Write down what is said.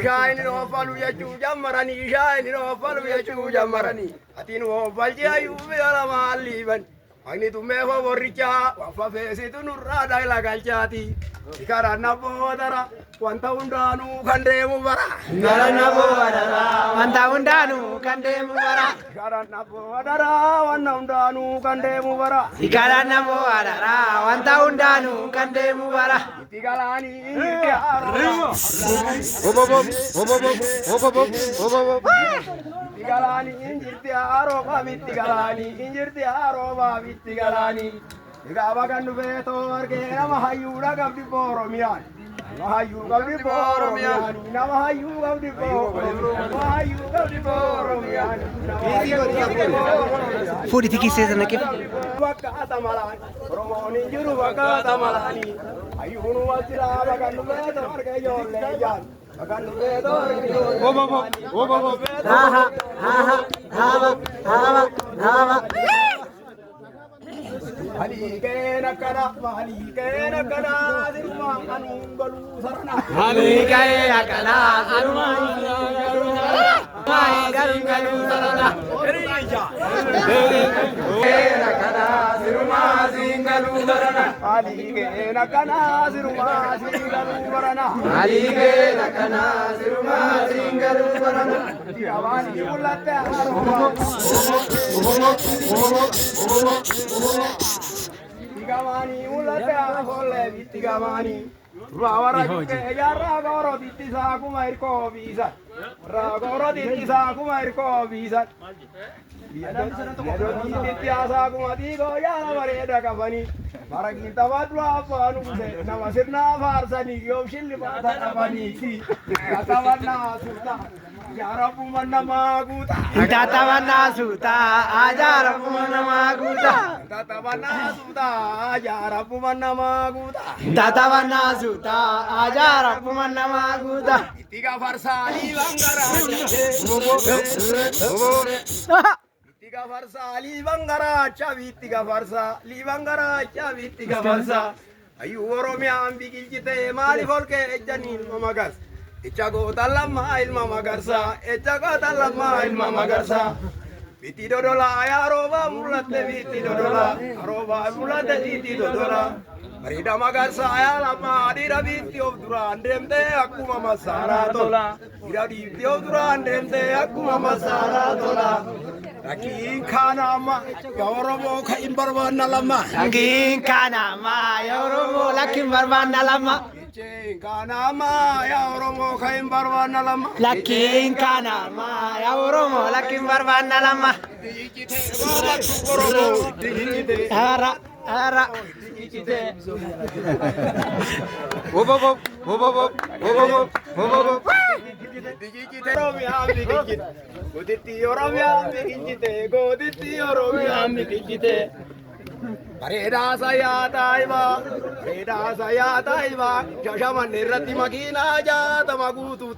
Shayin no falu ya chuja marani, shayin no falu ya chuja marani. Atin wo balja yu vera maliban. Agni tumme favoricha, wafa fesi tu nurra dai la galchati. Ikarana bodara, quanta undanu kande mubara. Ikarana bodara, quanta undanu kande mubara. Ikarana bodara, quanta undanu kande mubara. Ikarana bodara, quanta undanu kande mubara. Itigalani Galani injirti aroba bitti galani injirti aroba bitti galani Gaba gandu beto arge namahayuda gabdi boromiyan Mahayu gabdi boromiyan namahayu gabdi boromiyan Mahayu gabdi boromiyan Fuori ti chissà se ne che Wakata malani Romoni juru wakata malani Ayunu wasira gandu beto arge yolle yan Tigamani ulate aholle tigamani Ravara ke yarra goro ditti sa kuma irko visa Ra goro ditti sa kuma irko visa Ditti asa kuma digo yara vareda kafani Maraginta wadwa panu se namasirna farsani yovshilli bata kafani Katavanna suta Yarapu manna maguta Tatavanna suta ajarapu manna maguta Tatavanna suta ajarapu manna maguta Tatavanna suta ajarapu manna maguta Tiga farsali bangara Tiga farsa li bangara chavi tiga farsa li bangara chavi tiga farsa Ayu oromia ambigilchite mali folke ejjanin mamagas Echago talama ilma magarsa echago talama ilma magarsa Biti dodola ayaroba mulate biti dodola aroba mulate biti dodola Marida magarsa ayalama adira biti obdura andemte akuma masara tola Ira biti obdura andemte akuma masara tola Lakin kana ma yorobo ka imbarwana lama Lakin kana ma yorobo lakin barwana lama Kana ma yorobo ka imbarwana lama Lakin kana ma yorobo lakin barwana lama Ara ara Pareda saya taiba, Shashaman nirati makina jata magutu.